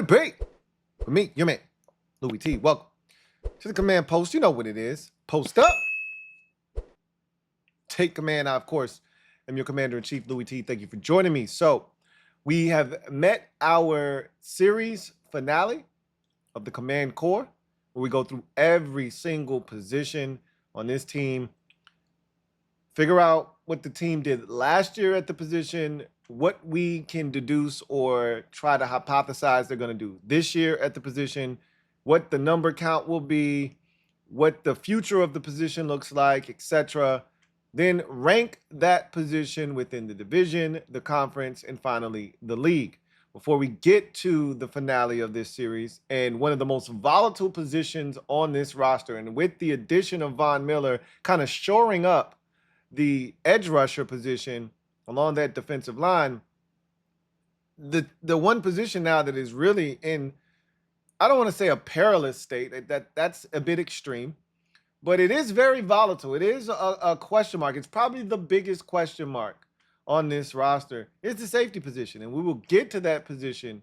B. For me, your man, Louie T. Welcome to the command post. You know what it is. Post up. Take command. I, of course, am your commander-in-chief, Louie T. Thank you for joining me. So we have met our series finale of the Command Core, where we go through every single position on this team, figure out what the team did last year at the position, what we can deduce or try to hypothesize they're going to do this year at the position, what the number count will be, what the future of the position looks like, etc. Then rank that position within the division, the conference, and finally the league. Before we get to the finale of this series and one of the most volatile positions on this roster, and with the addition of Von Miller kind of shoring up the edge rusher position along that defensive line, the one position now that is really in, I don't want to say a perilous state, that's a bit extreme, but it is very volatile. It is a question mark. It's probably the biggest question mark on this roster. It's the safety position, and we will get to that position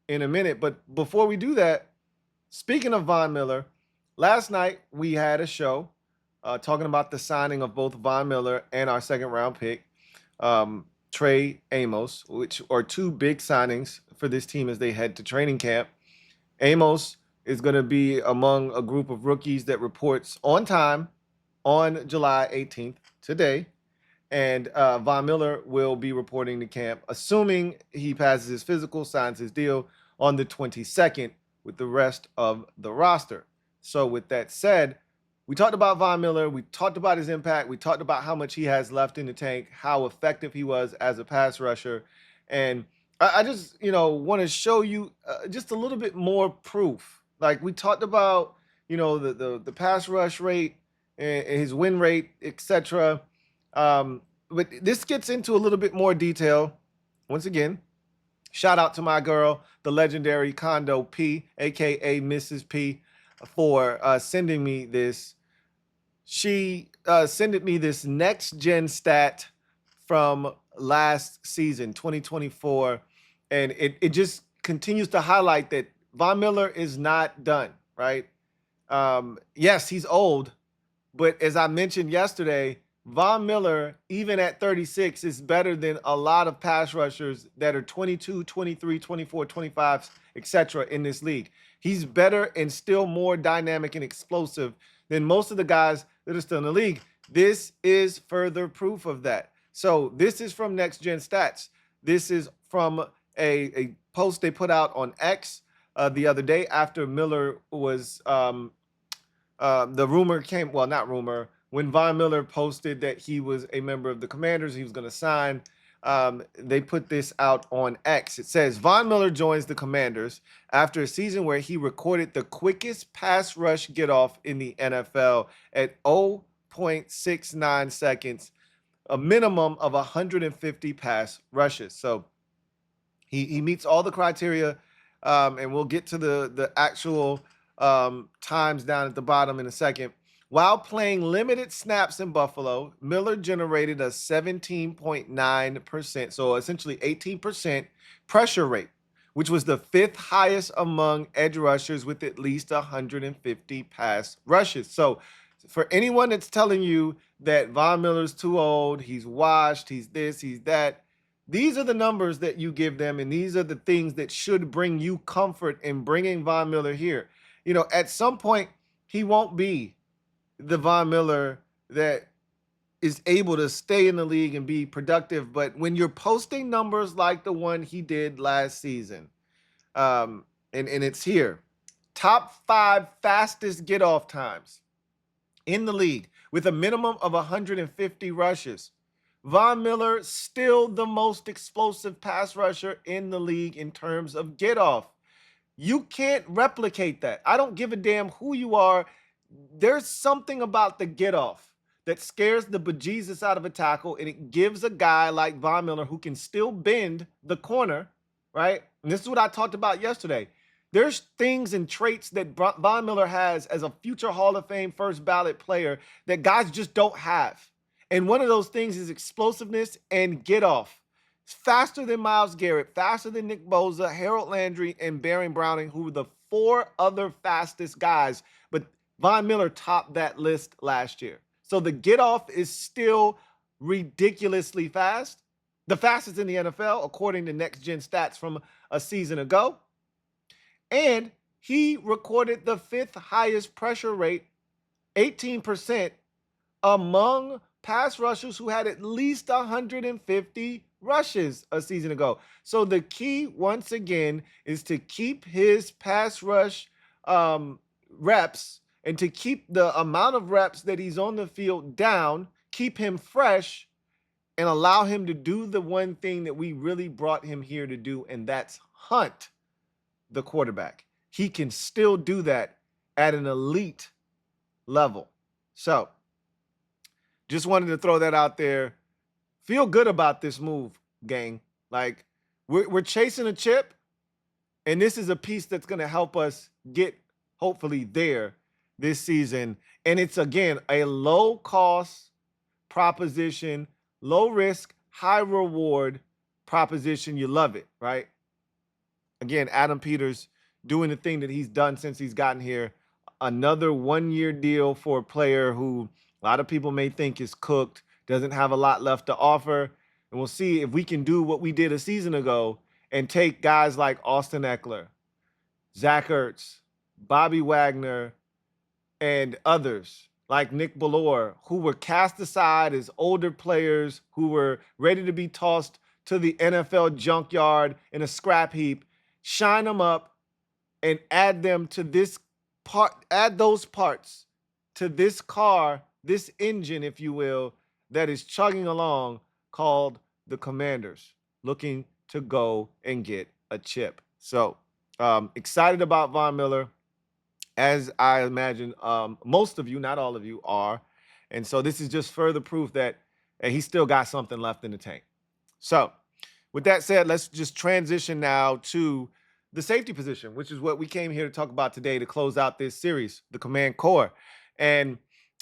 in a minute. But before we do that, speaking of Von Miller, last night we had a show talking about the signing of both Von Miller and our second-round pick, Trey Amos, which are two big signings for this team as they head to training camp. Amos is going to be among a group of rookies that reports on time on July 18th, today. And Von Miller will be reporting to camp, assuming he passes his physical, signs his deal on the 22nd with the rest of the roster. So with that said, we talked about Von Miller. We talked about his impact. We talked about how much he has left in the tank, how effective he was as a pass rusher. And I just, want to show you just a little bit more proof. Like we talked about, the pass rush rate and his win rate, etc. But this gets into a little bit more detail. Once again, shout out to my girl, the legendary Condo P, aka Mrs. P, for sending me this. She sent me this next gen stat from last season, 2024, and it just continues to highlight that Von Miller is not done, right? Yes, he's old, but as I mentioned yesterday, Von Miller, even at 36, is better than a lot of pass rushers that are 22, 23, 24, 25, etc. in this league. He's better and still more dynamic and explosive than most of the guys that are still in the league. This is further proof of that. So this is from Next Gen Stats. This is from a post they put out on X the other day after Miller was, the rumor came, well, not rumor, when Von Miller posted that he was a member of the Commanders, he was going to sign, they put this out on X. It says, Von Miller joins the Commanders after a season where he recorded the quickest pass rush get-off in the NFL at 0.69 seconds, a minimum of 150 pass rushes. So he meets all the criteria, and we'll get to the actual times down at the bottom in a second. While playing limited snaps in Buffalo, Miller generated a 17.9%, so essentially 18% pressure rate, which was the fifth highest among edge rushers with at least 150 pass rushes. So for anyone that's telling you that Von Miller's too old, he's washed, he's this, he's that, these are the numbers that you give them, and these are the things that should bring you comfort in bringing Von Miller here. At some point, he won't be the Von Miller that is able to stay in the league and be productive. But when you're posting numbers like the one he did last season, and it's here, top 5 fastest get-off times in the league with a minimum of 150 rushes. Von Miller still the most explosive pass rusher in the league in terms of get-off. You can't replicate that. I don't give a damn who you are. There's something about the get-off that scares the bejesus out of a tackle, and it gives a guy like Von Miller who can still bend the corner, right? And this is what I talked about yesterday. There's things and traits that Von Miller has as a future Hall of Fame first ballot player that guys just don't have. And one of those things is explosiveness and get-off. faster than Myles Garrett, faster than Nick Bosa, Harold Landry, and Baron Browning, who were the 4 other fastest guys. But Von Miller topped that list last year. So the get off is still ridiculously fast. The fastest in the NFL, according to next gen stats from a season ago. And he recorded the 5th highest pressure rate, 18%, among pass rushers who had at least 150 rushes a season ago. So the key, once again, is to keep his pass rush reps and to keep the amount of reps that he's on the field down, keep him fresh, and allow him to do the one thing that we really brought him here to do, and that's hunt the quarterback. He can still do that at an elite level. So, just wanted to throw that out there. Feel good about this move, gang. Like, we're chasing a chip, and this is a piece that's going to help us get, hopefully, there this season. And it's, again, a low-cost proposition, low-risk, high-reward proposition. You love it, right? Again, Adam Peters doing the thing that he's done since he's gotten here. Another one-year deal for a player who a lot of people may think is cooked, doesn't have a lot left to offer. And we'll see if we can do what we did a season ago and take guys like Austin Eckler, Zach Ertz, Bobby Wagner, and others like Nick Bellore, who were cast aside as older players who were ready to be tossed to the NFL junkyard in a scrap heap, shine them up and add them to this part, add those parts to this car, this engine, if you will, that is chugging along, called the Commanders, looking to go and get a chip. So excited about Von Miller, as I imagine most of you, not all of you, are. And so this is just further proof that he's still got something left in the tank. So with that said, let's just transition now to the safety position, which is what we came here to talk about today to close out this series, the Command Core. And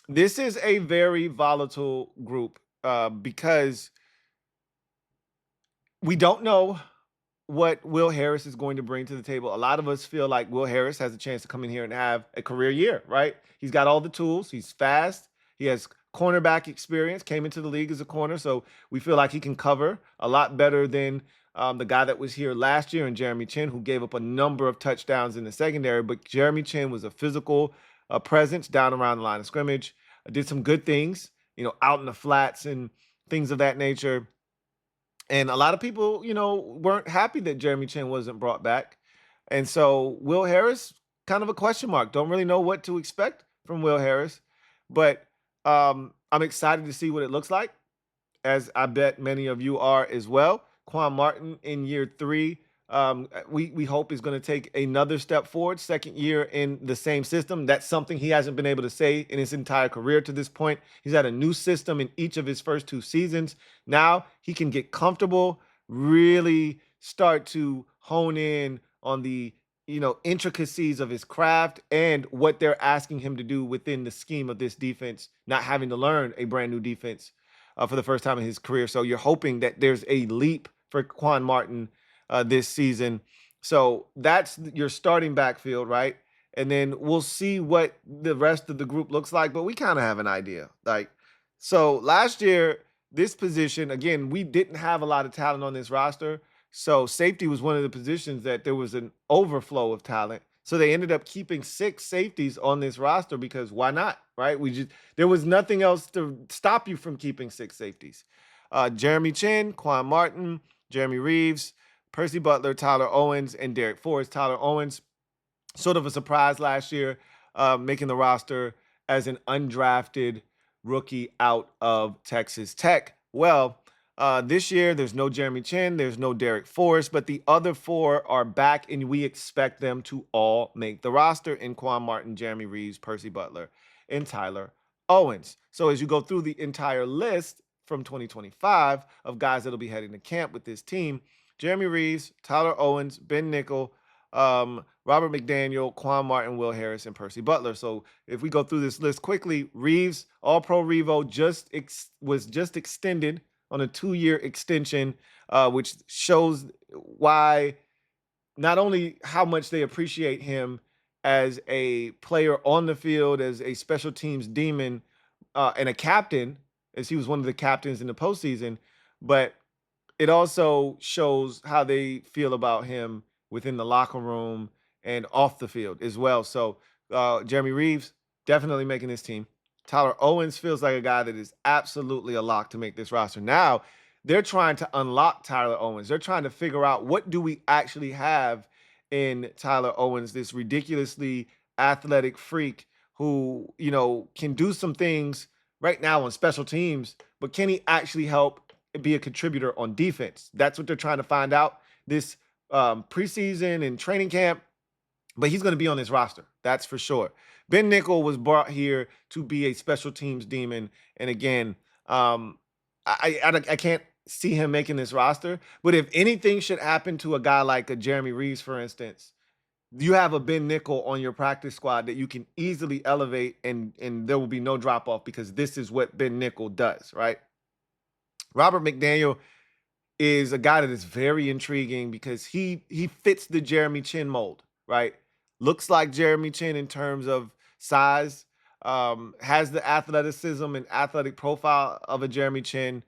this is a very volatile group because we don't know what Will Harris is going to bring to the table. A lot of us feel like Will Harris has a chance to come in here and have a career year, right? He's got all the tools. He's fast. He has cornerback experience, came into the league as a corner. So we feel like he can cover a lot better than the guy that was here last year, and Jeremy Chin, who gave up a number of touchdowns in the secondary. But Jeremy Chin was a physical presence down around the line of scrimmage, did some good things, out in the flats and things of that nature. And a lot of people, weren't happy that Jeremy Chin wasn't brought back. And so Will Harris, kind of a question mark. Don't really know what to expect from Will Harris. But I'm excited to see what it looks like, as I bet many of you are as well. Quan Martin in year 3, we hope is going to take another step forward, second year in the same system. That's something he hasn't been able to say in his entire career to this point. He's had a new system in each of his first 2 seasons. Now he can get comfortable, really start to hone in on the intricacies of his craft and what they're asking him to do within the scheme of this defense, not having to learn a brand new defense for the first time in his career. So you're hoping that there's a leap for Quan Martin this season. So that's your starting backfield, right? And then we'll see what the rest of the group looks like, but we kind of have an idea. So last year, this position, again, we didn't have a lot of talent on this roster. So safety was one of the positions that there was an overflow of talent. So they ended up keeping 6 safeties on this roster because why not, right? There was nothing else to stop you from keeping 6 safeties. Jeremy Chin, Quan Martin, Jeremy Reeves, Percy Butler, Tyler Owens, and Derek Forrest. Tyler Owens, sort of a surprise last year, making the roster as an undrafted rookie out of Texas Tech. Well, this year, there's no Jeremy Chin, there's no Derek Forrest, but the other 4 are back, and we expect them to all make the roster in Quan Martin, Jeremy Reeves, Percy Butler, and Tyler Owens. So as you go through the entire list from 2025 of guys that'll be heading to camp with this team, Jeremy Reeves, Tyler Owens, Ben Nickel, Robert McDaniel, Quan Martin, Will Harris, and Percy Butler. So if we go through this list quickly, Reeves, All-Pro Revo, was just extended on a 2-year extension, which shows why not only how much they appreciate him as a player on the field, as a special teams demon, and a captain, as he was one of the captains in the postseason, but it also shows how they feel about him within the locker room and off the field as well. So Jeremy Reeves definitely making this team. Tyler Owens feels like a guy that is absolutely a lock to make this roster. Now they're trying to unlock Tyler Owens. They're trying to figure out what do we actually have in Tyler Owens, this ridiculously athletic freak who, can do some things right now on special teams, but can he actually help be a contributor on defense? That's what they're trying to find out this preseason and training camp, but he's going to be on this roster. That's for sure. Ben Nickel was brought here to be a special teams demon. And again, I can't see him making this roster, but if anything should happen to a guy like a Jeremy Reeves, for instance, you have a Ben Nickel on your practice squad that you can easily elevate, and there will be no drop off because this is what Ben Nickel does, right? Robert McDaniel is a guy that is very intriguing because he fits the Jeremy Chin mold, right? Looks like Jeremy Chin in terms of size, has the athleticism and athletic profile of a Jeremy Chin.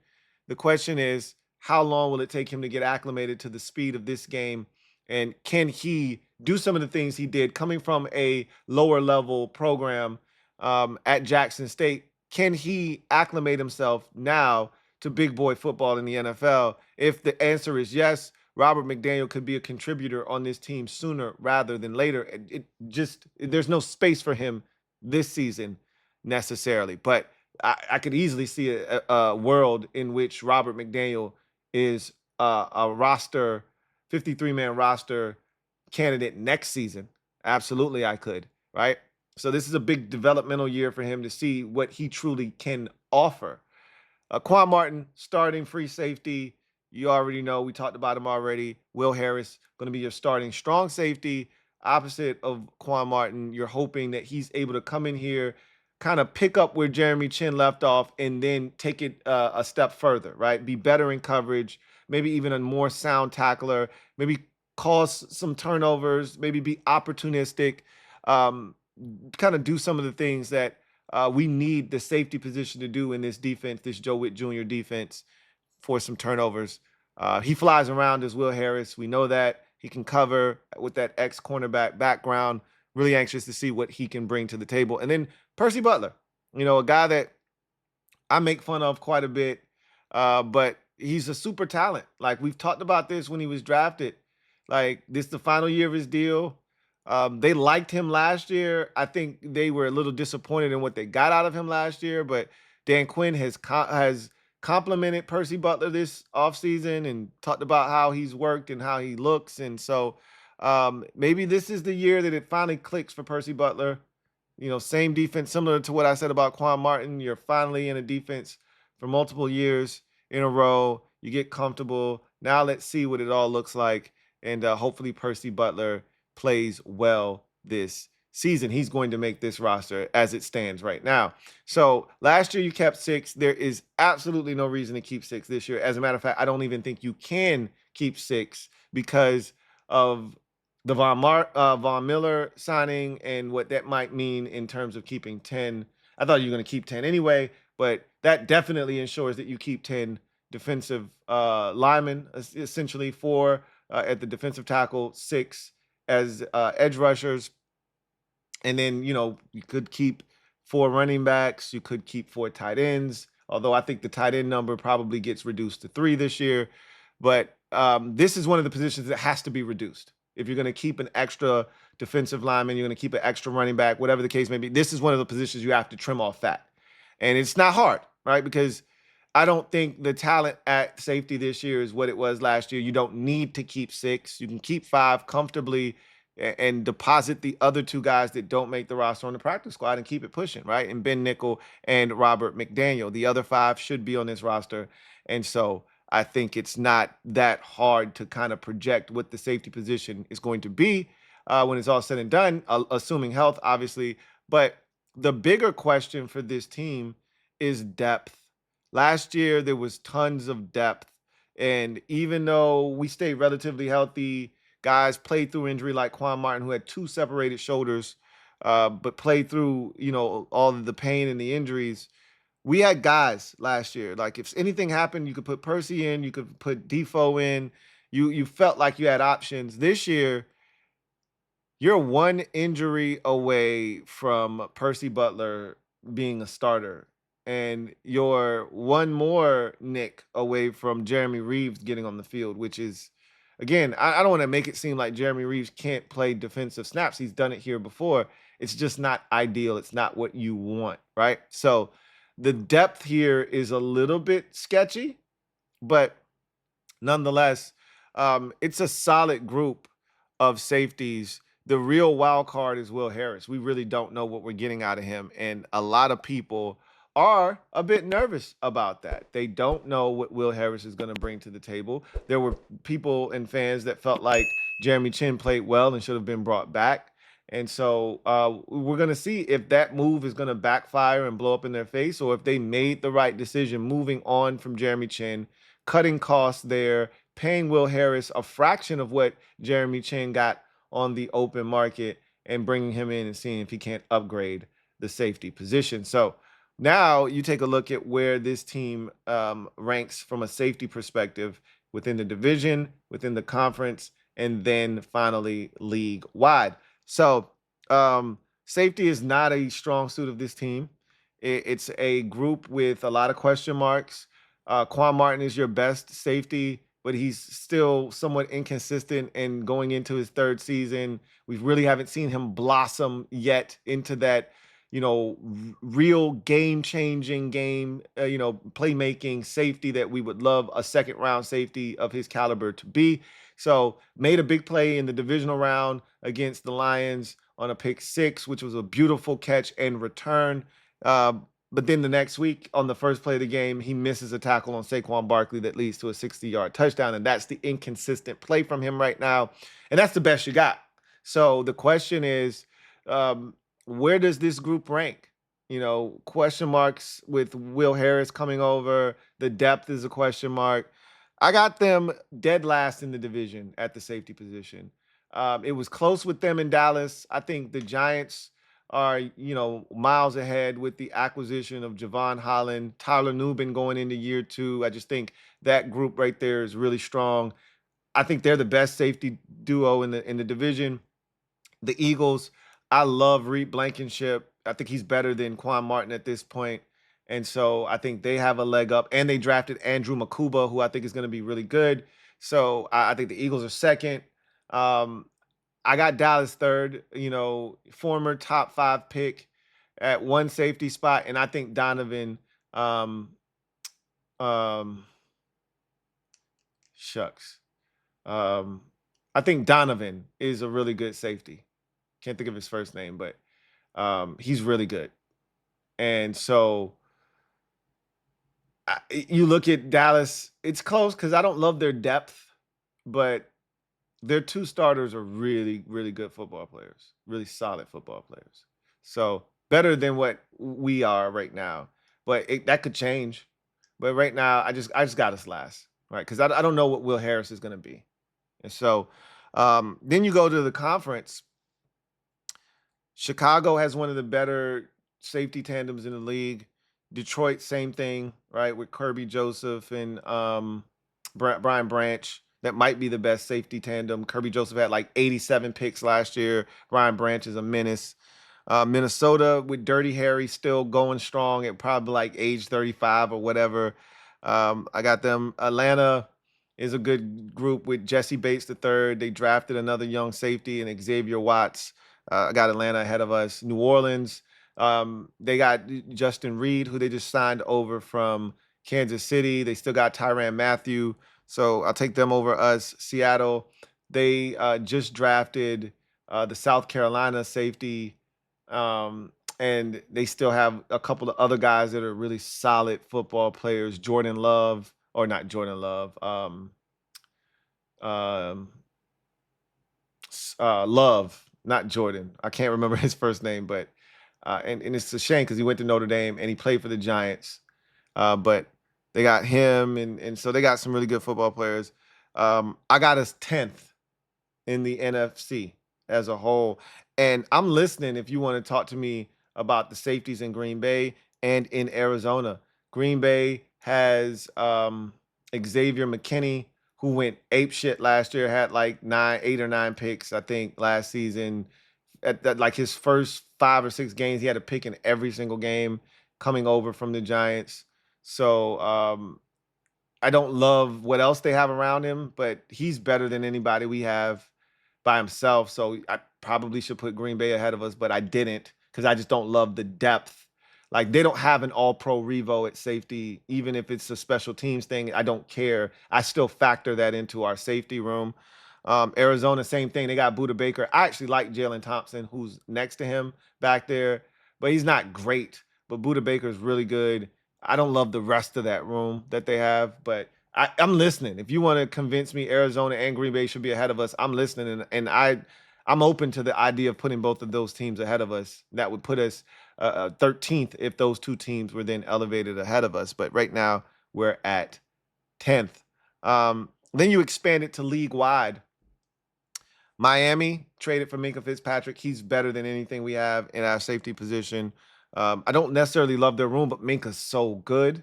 The question is, how long will it take him to get acclimated to the speed of this game? And can he do some of the things he did coming from a lower level program at Jackson State? Can he acclimate himself now to big boy football in the NFL? If the answer is yes, Robert McDaniel could be a contributor on this team sooner rather than later. There's no space for him this season necessarily, but I could easily see a world in which Robert McDaniel is a roster, 53-man roster candidate next season. Absolutely, I could, right? So this is a big developmental year for him to see what he truly can offer. Quan Martin, starting free safety. You already know, we talked about him already. Will Harris, going to be your starting strong safety. Opposite of Quan Martin, you're hoping that he's able to come in here, kind of pick up where Jeremy Chin left off, and then take it a step further, right? Be better in coverage, maybe even a more sound tackler, maybe cause some turnovers, maybe be opportunistic, kind of do some of the things that we need the safety position to do in this defense, this Joe Witt Jr. defense, for some turnovers. He flies around as Will Harris. We know that. He can cover with that ex-cornerback background. Really anxious to see what he can bring to the table. And then Percy Butler, a guy that I make fun of quite a bit, but he's a super talent. Like, we've talked about this when he was drafted. Like, this is the final year of his deal. They liked him last year. I think they were a little disappointed in what they got out of him last year, but Dan Quinn has complimented Percy Butler this offseason and talked about how he's worked and how he looks. And so maybe this is the year that it finally clicks for Percy Butler. Same defense, similar to what I said about Quan Martin. You're finally in a defense for multiple years in a row. You get comfortable. Now let's see what it all looks like. And hopefully Percy Butler plays well this season. He's going to make this roster as it stands right now. So last year you kept 6. There is absolutely no reason to keep 6 this year. As a matter of fact, I don't even think you can keep 6 because of the Von Miller signing and what that might mean in terms of keeping 10. I thought you were going to keep 10 anyway, but that definitely ensures that you keep 10 defensive linemen, essentially 4 at the defensive tackle, 6 as edge rushers. And then, you could keep 4 running backs. You could keep 4 tight ends, although I think the tight end number probably gets reduced to 3 this year. But this is one of the positions that has to be reduced. If you're going to keep an extra defensive lineman, you're going to keep an extra running back, whatever the case may be, this is one of the positions you have to trim off fat. And it's not hard, right? Because I don't think the talent at safety this year is what it was last year. You don't need to keep 6. You can keep 5 comfortably and deposit the other 2 guys that don't make the roster on the practice squad and keep it pushing, right? And Ben Nickel and Robert McDaniel. The other 5 should be on this roster. And so I think it's not that hard to kind of project what the safety position is going to be when it's all said and done, assuming health, obviously. But the bigger question for this team is depth. Last year, there was tons of depth. And even though we stayed relatively healthy, guys played through injury like Quan Martin, who had two separated shoulders, but played through, all of the pain and the injuries. We had guys last year. Like if anything happened, you could put Percy in, you could put Defoe in. You felt like you had options. This year, you're one injury away from Percy Butler being a starter, and you're one more nick away from Jeremy Reeves getting on the field, which is, again, I don't want to make it seem like Jeremy Reeves can't play defensive snaps. He's done it here before. It's just not ideal. It's not what you want, right? So the depth here is a little bit sketchy, but nonetheless, it's a solid group of safeties. The real wild card is Will Harris. We really don't know what we're getting out of him, and a lot of people are a bit nervous about that. They don't know what Will Harris is going to bring to the table. There were people and fans that felt like Jeremy Chin played well and should have been brought back. And so we're going to see if that move is going to backfire and blow up in their face, or if they made the right decision moving on from Jeremy Chin, cutting costs there, paying Will Harris a fraction of what Jeremy Chin got on the open market, and bringing him in and seeing if he can't upgrade the safety position. So now you take a look at where this team ranks from a safety perspective within the division, within the conference, and then finally league wide. So safety is not a strong suit of this team. It's a group with a lot of question marks. Quan Martin is your best safety, but he's still somewhat inconsistent. And going into his third season, we really haven't seen him blossom yet into that, real game-changing playmaking safety that we would love a second-round safety of his caliber to be. So made a big play in the divisional round against the Lions on a pick six, which was a beautiful catch and return. But then the next week, on the first play of the game, he misses a tackle on Saquon Barkley that leads to a 60-yard touchdown. And that's the inconsistent play from him right now. And that's the best you got. So the question is, where does this group rank? Question marks with Will Harris coming over. The depth is a question mark. I got them dead last in the division at the safety position. It was close with them in Dallas. I think the Giants are, miles ahead with the acquisition of Javon Holland, Tyler Nubin going into year two. I just think that group right there is really strong. I think they're the best safety duo in the division. The Eagles, I love Reed Blankenship. I think he's better than Quan Martin at this point. And so I think they have a leg up. And they drafted Andrew Makuba, who I think is going to be really good. So I think the Eagles are second. I got Dallas third, former top 5 pick at one safety spot. And I think Donovan, um, um, shucks. I think Donovan is a really good safety. Can't think of his first name, but he's really good. And so you look at Dallas, it's close because I don't love their depth, but their two starters are really, really good football players, really solid football players. So better than what we are right now, but that could change. But right now, I just got us last, right? Because I don't know what Will Harris is going to be, and so then you go to the conference. Chicago has one of the better safety tandems in the league. Detroit, same thing, right? With Kirby Joseph and Brian Branch. That might be the best safety tandem. Kirby Joseph had like 87 picks last year. Brian Branch is a menace. Minnesota with Dirty Harry still going strong at probably like age 35 or whatever. I got them. Atlanta is a good group with Jesse Bates III. They drafted another young safety and Xavier Watts. I got Atlanta ahead of us. New Orleans, they got Justin Reed, who they just signed over from Kansas City. They still got Tyrann Mathieu. So I'll take them over us. Seattle, they just drafted the South Carolina safety. And they still have a couple of other guys that are really solid football players. Jordan Love, or not Jordan Love. Love, not Jordan. I can't remember his first name, but and it's a shame because he went to Notre Dame and he played for the Giants. But They got him, and so they got some really good football players. I got us 10th in the NFC as a whole. And I'm listening if you want to talk to me about the safeties in Green Bay and in Arizona. Green Bay has Xavier McKinney, who went ape shit last year, had like 8 or 9 picks, I think, last season. At like his first 5 or 6 games, he had a pick in every single game coming over from the Giants. So I don't love what else they have around him, but he's better than anybody we have by himself. So I probably should put Green Bay ahead of us, but I didn't because I just don't love the depth. Like they don't have an all-pro Revo at safety, even if it's a special teams thing. I don't care. I still factor that into our safety room. Arizona, same thing. They got Buda Baker. I actually like Jalen Thompson, who's next to him back there, but he's not great. But Buda Baker is really good. I don't love the rest of that room that they have, but I'm listening. If you want to convince me Arizona and Green Bay should be ahead of us, I'm listening, I'm open to the idea of putting both of those teams ahead of us. That would put us 13th if those two teams were then elevated ahead of us. But right now we're at 10th. Then you expand it to league wide. Miami traded for Minka Fitzpatrick. He's better than anything we have in our safety position. I don't necessarily love their room, but Minka's so good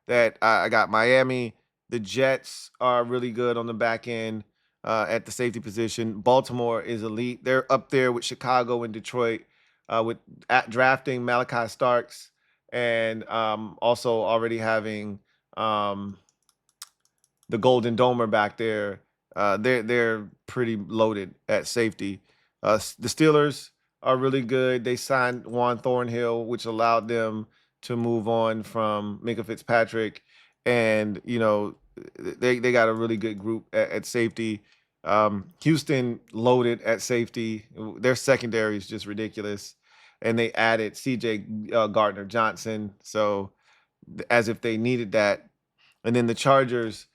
that I got Miami. The Jets are really good on the back end at the safety position. Baltimore is elite. They're up there with Chicago and Detroit with drafting Malachi Starks and also already having the Golden Domer back there. They're pretty loaded at safety. The Steelers are really good. They signed Juan Thornhill, which allowed them to move on from Minka Fitzpatrick, and they got a really good group at safety. Houston loaded at safety. Their secondary is just ridiculous, and they added C.J. Gardner Johnson, so as if they needed that. And then the Chargers.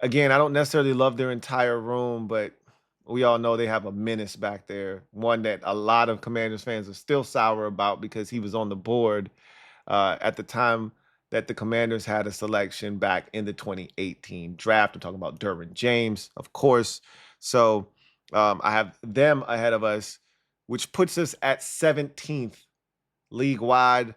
Again, I don't necessarily love their entire room, but we all know they have a menace back there. One that a lot of Commanders fans are still sour about because he was on the board at the time that the Commanders had a selection back in the 2018 draft. I'm talking about Derwin James, of course. So I have them ahead of us, which puts us at 17th league wide.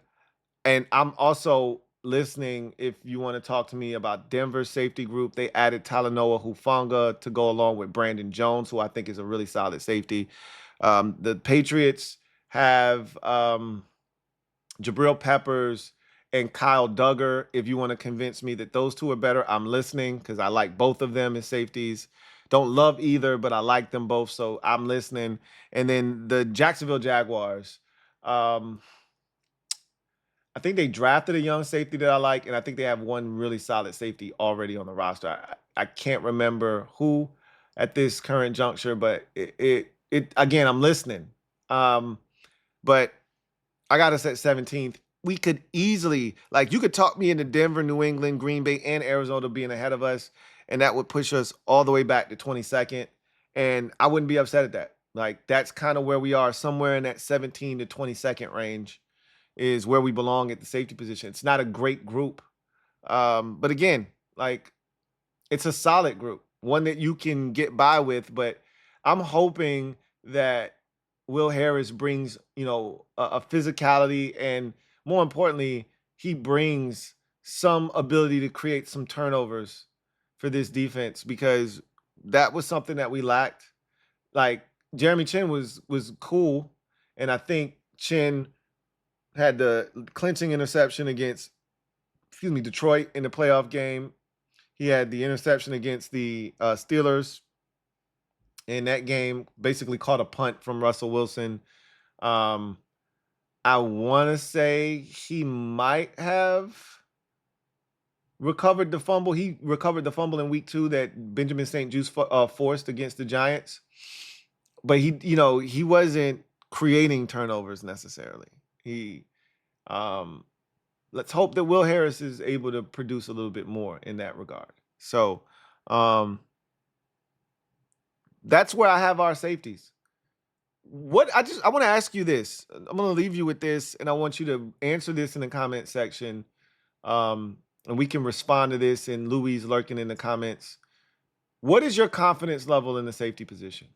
And I'm also listening if you want to talk to me about Denver's safety group. They added Talanoa Hufanga to go along with Brandon Jones, who I think is a really solid safety. The Patriots have Jabril Peppers and Kyle Duggar. If you want to convince me that those two are better, I'm listening because I like both of them as safeties. Don't love either, but I like them both, so I'm listening. And then the Jacksonville Jaguars. I think they drafted a young safety that I like, and I think they have one really solid safety already on the roster. I can't remember who at this current juncture, but it again, I'm listening. But I got us at 17th. We could easily, like, you could talk me into Denver, New England, Green Bay, and Arizona being ahead of us, and that would push us all the way back to 22nd. And I wouldn't be upset at that. Like, that's kind of where we are, somewhere in that 17 to 22nd range is where we belong at the safety position. It's not a great group. But again, like it's a solid group, one that you can get by with. But I'm hoping that Will Harris brings, a physicality and more importantly, he brings some ability to create some turnovers for this defense because that was something that we lacked. Like Jeremy Chin was cool, and I think Chin had the clinching interception against, Detroit in the playoff game. He had the interception against the Steelers in that game, basically caught a punt from Russell Wilson. Um, I want to say he might have recovered the fumble. He recovered the fumble in week 2 that Benjamin St. Juste forced against the Giants. But he wasn't creating turnovers necessarily. Um, let's hope that Will Harris is able to produce a little bit more in that regard. So that's where I have our safeties. I want to ask you this. I'm going to leave you with this, and I want you to answer this in the comment section. and we can respond to this, and Louie's lurking in the comments. What is your confidence level in the safety position?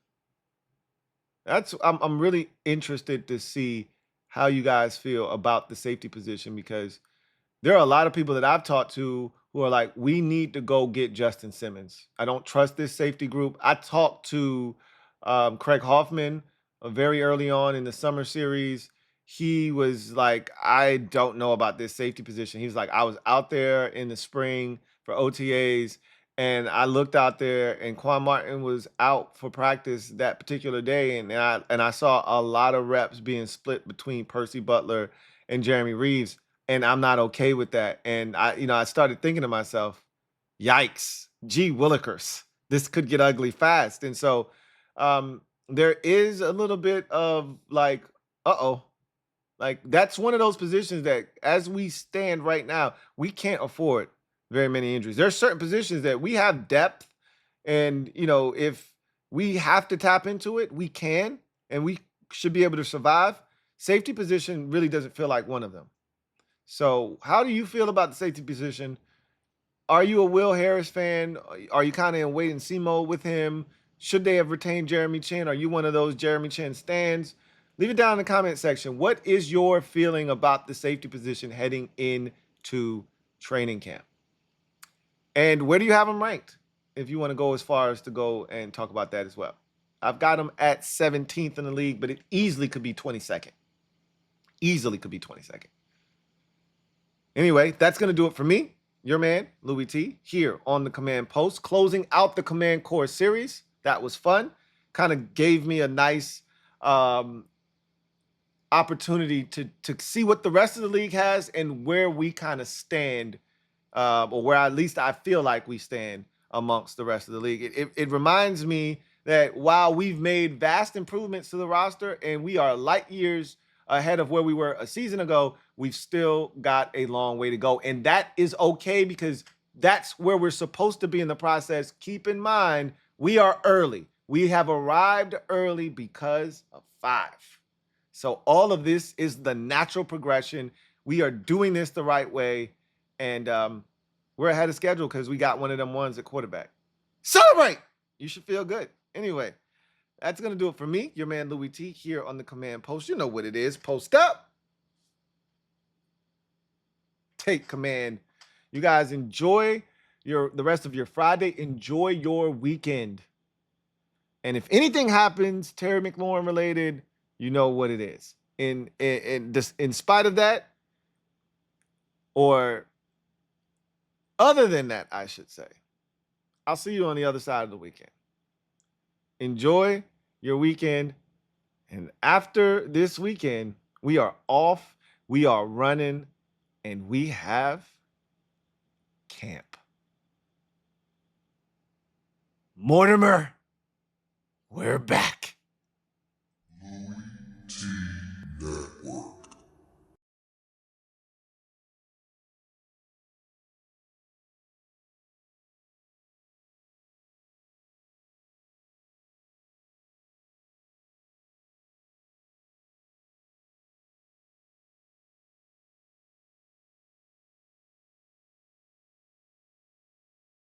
I'm really interested to see how you guys feel about the safety position, because there are a lot of people that I've talked to who are like, we need to go get Justin Simmons. I don't trust this safety group. I talked to Craig Hoffman very early on in the summer series. He was like, I don't know about this safety position. He was like, I was out there in the spring for OTAs, and I looked out there, and Quan Martin was out for practice that particular day, and I saw a lot of reps being split between Percy Butler and Jeremy Reeves, and I'm not okay with that. And I started thinking to myself, yikes, gee willikers, this could get ugly fast. And so there is a little bit of like, uh-oh, like that's one of those positions that, as we stand right now, we can't afford very many injuries. There are certain positions that we have depth, and if we have to tap into it, we can, and we should be able to survive. Safety position really doesn't feel like one of them. So, how do you feel about the safety position? Are you a Will Harris fan? Are you kind of in wait and see mode with him? Should they have retained Jeremy Chin? Are you one of those Jeremy Chin stands? Leave it down in the comment section. What is your feeling about the safety position heading into training camp? And where do you have him ranked? If you want to go as far as to go and talk about that as well. I've got him at 17th in the league, but it easily could be 22nd. Easily could be 22nd. Anyway, that's going to do it for me, your man, Louie T, here on the Command Post, closing out the Command Core series. That was fun. Kind of gave me a nice opportunity to see what the rest of the league has and where we kind of stand, or where at least I feel like we stand amongst the rest of the league. It reminds me that while we've made vast improvements to the roster and we are light years ahead of where we were a season ago, we've still got a long way to go. And that is okay, because that's where we're supposed to be in the process. Keep in mind, we are early. We have arrived early because of 5. So all of this is the natural progression. We are doing this the right way. And we're ahead of schedule because we got one of them ones at quarterback. Celebrate! You should feel good. Anyway, that's going to do it for me, your man Louie T, here on the Command Post. You know what it is. Post up. Take command. You guys enjoy the rest of your Friday. Enjoy your weekend. And if anything happens Terry McLaurin related, you know what it is. In spite of that, or other than that, I should say, I'll see you on the other side of the weekend. Enjoy your weekend. And after this weekend, we are off, we are running, and we have camp. Mortimer, we're back.